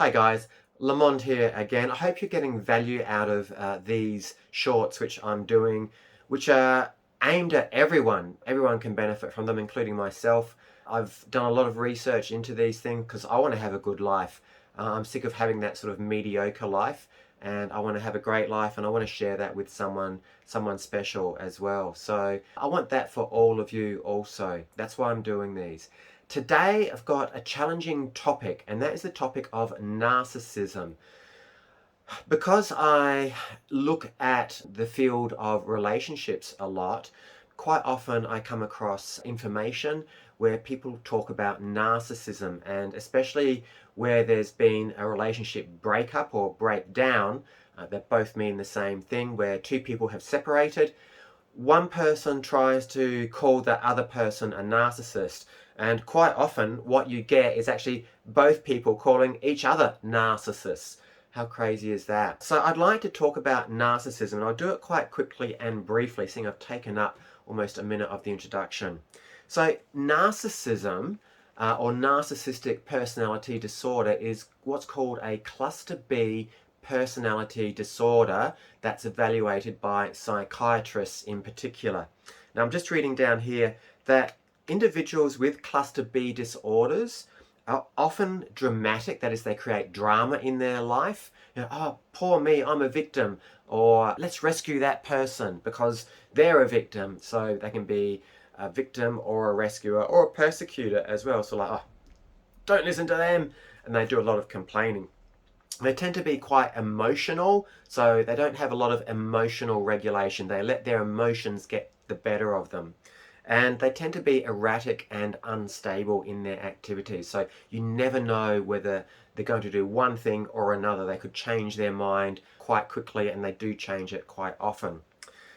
Hi guys, LeMonde here again. I hope you're getting value out of these shorts which I'm doing, which are aimed at everyone. Everyone can benefit from them, including myself. I've done a lot of research into these things because I want to have a good life. I'm sick of having that sort of mediocre life, and I want to have a great life, and I want to share that with someone special as well. So I want that for all of you also. That's why I'm doing these. Today I've got a challenging topic, and that is the topic of narcissism. Because I look at the field of relationships a lot, quite often I come across information where people talk about narcissism, and especially where there's been a relationship breakup or breakdown, that both mean the same thing, where two people have separated. One person tries to call the other person a narcissist, and quite often what you get is actually both people calling each other narcissists. How crazy is that? So I'd like to talk about narcissism, and I'll do it quite quickly and briefly, seeing I've taken up almost a minute of the introduction. So narcissism, or narcissistic personality disorder, is what's called a cluster B personality disorder that's evaluated by psychiatrists in particular. Now I'm just reading down here that individuals with cluster B disorders are often dramatic, that is, they create drama in their life. Oh, poor me, I'm a victim, or let's rescue that person because they're a victim. So they can be a victim or a rescuer or a persecutor as well. So like, oh, don't listen to them, and they do a lot of complaining. They tend to be quite emotional, so they don't have a lot of emotional regulation. They let their emotions get the better of them. And they tend to be erratic and unstable in their activities. So you never know whether they're going to do one thing or another. They could change their mind quite quickly, and they do change it quite often.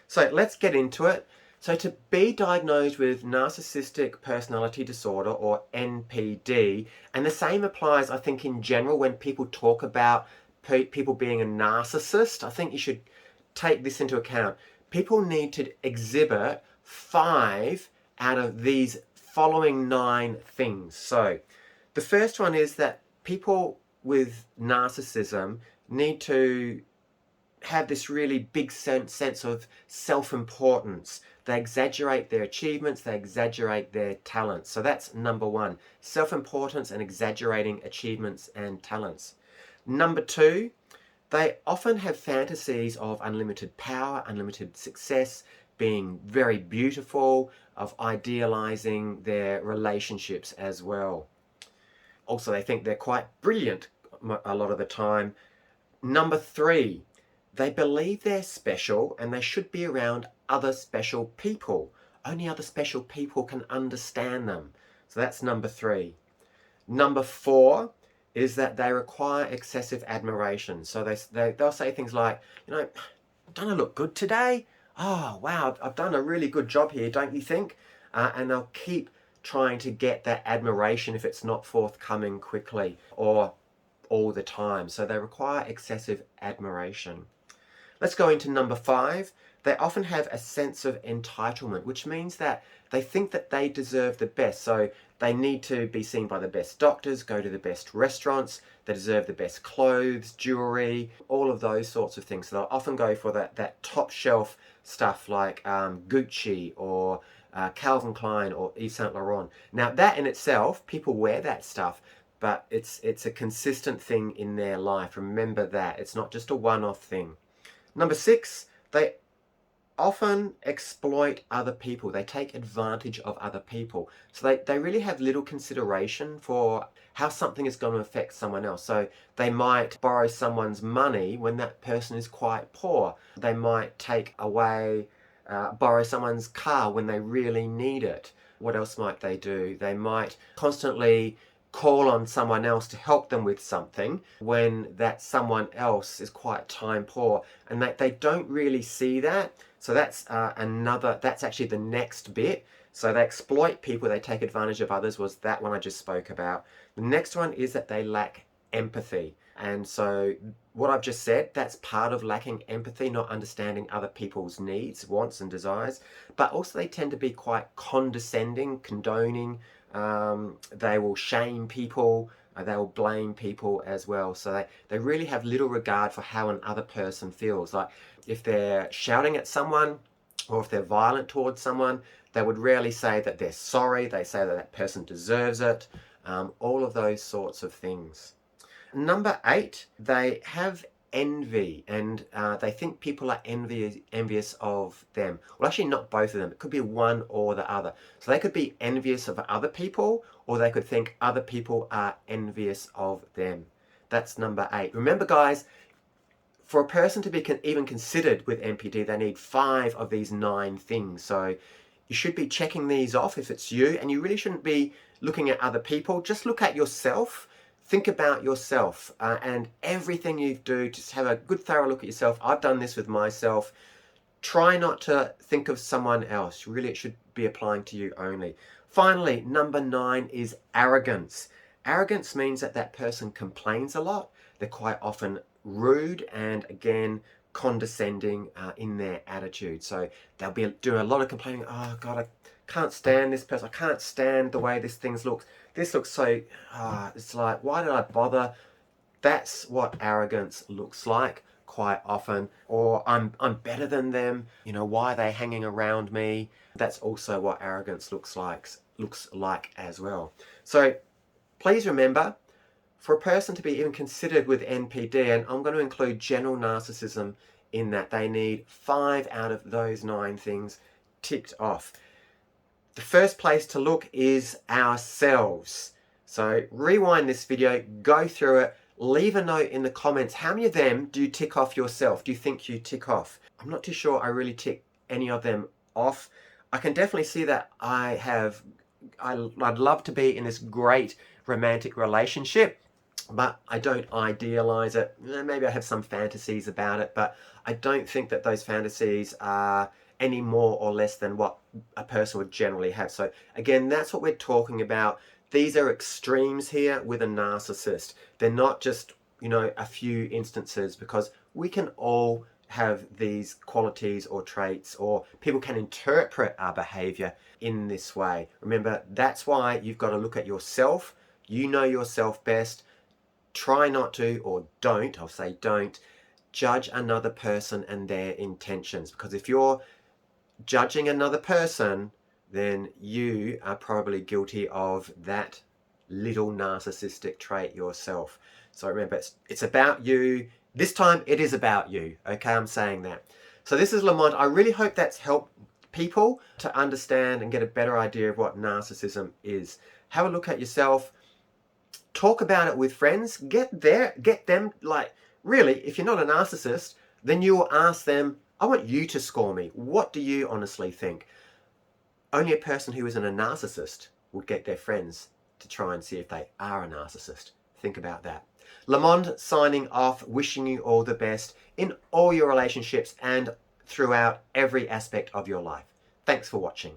So let's get into it. So to be diagnosed with Narcissistic Personality Disorder, or NPD, and the same applies, I think, in general when people talk about people being a narcissist, I think you should take this into account. People need to exhibit 5 out of these following 9 things. So the first one is that people with narcissism need to have this really big sense of self-importance. They exaggerate their achievements, they exaggerate their talents. So that's number 1, self-importance and exaggerating achievements and talents. Number 2, they often have fantasies of unlimited power, unlimited success, being very beautiful, of idealizing their relationships as well. Also, they think they're quite brilliant a lot of the time. Number 3, they believe they're special and they should be around other special people. Only other special people can understand them. So that's number 3. Number 4 is that they require excessive admiration. So they'll say things like, don't I look good today? Oh, wow, I've done a really good job here, don't you think? And they'll keep trying to get that admiration if it's not forthcoming quickly or all the time. So they require excessive admiration. Let's go into number 5. They often have a sense of entitlement, which means that they think that they deserve the best. So they need to be seen by the best doctors, go to the best restaurants, they deserve the best clothes, jewelry, all of those sorts of things. So they'll often go for that top shelf stuff like Gucci or Calvin Klein or Yves Saint Laurent. Now that in itself, people wear that stuff, but it's a consistent thing in their life. Remember that. It's not just a one-off thing. Number 6, they often exploit other people. They take advantage of other people. So they really have little consideration for how something is going to affect someone else. So they might borrow someone's money when that person is quite poor. They might borrow someone's car when they really need it. What else might they do? They might constantly call on someone else to help them with something when that someone else is quite time poor, and they don't really see that. So that's actually the next bit. So they exploit people, they take advantage of others, was that one I just spoke about. The next one is that they lack empathy. And so what I've just said, that's part of lacking empathy, not understanding other people's needs, wants and desires. But also they tend to be quite condescending, condoning. They will shame people They will blame people as well. So they really have little regard for how another person feels. Like if they're shouting at someone or if they're violent towards someone, they would rarely say that they're sorry. They say that that person deserves it. All of those sorts of things. Number 8, they have envy, and they think people are envious of them. Well, actually not both of them. It could be one or the other. So they could be envious of other people, or they could think other people are envious of them. That's number 8. Remember, guys, for a person to be even considered with NPD, they need 5 of these 9 things. So you should be checking these off if it's you, and you really shouldn't be looking at other people. Just look at yourself. Think about yourself and everything you do. Just have a good thorough look at yourself. I've done this with myself. Try not to think of someone else. Really, it should be applying to you only. Finally, number 9 is arrogance. Arrogance means that that person complains a lot. They're quite often rude and, again, condescending in their attitude. So they'll be doing a lot of complaining. Oh, God, I can't stand this person. I can't stand the way this thing looks. This looks so, it's like, why did I bother? That's what arrogance looks like quite often. Or I'm better than them. You know, why are they hanging around me? That's also what arrogance looks like as well. So please remember, for a person to be even considered with NPD, and I'm going to include general narcissism in that, they need 5 out of those 9 things ticked off. The first place to look is ourselves. So rewind this video, go through it, leave a note in the comments. How many of them do you tick off yourself? Do you think you tick off? I'm not too sure I really tick any of them off. I can definitely see that I'd love to be in this great romantic relationship, but I don't idealize it. Maybe I have some fantasies about it, but I don't think that those fantasies are any more or less than what a person would generally have. So again, that's what we're talking about. These are extremes here with a narcissist. They're not just, you know, a few instances, because we can all have these qualities or traits, or people can interpret our behavior in this way. Remember, that's why you've got to look at yourself. You know yourself best. Try not to, or don't, I'll say don't, judge another person and their intentions, because if you're judging another person, then you are probably guilty of that little narcissistic trait yourself. So remember, it's about you. This time it is about you. Okay, I'm saying that. So this is LeMonde. I really hope that's helped people to understand and get a better idea of what narcissism is. Have a look at yourself. Talk about it with friends. Get them, like, really, if you're not a narcissist, then you will ask them, I want you to score me. What do you honestly think? Only a person who isn't a narcissist would get their friends to try and see if they are a narcissist. Think about that. LeMonde signing off, wishing you all the best in all your relationships and throughout every aspect of your life. Thanks for watching.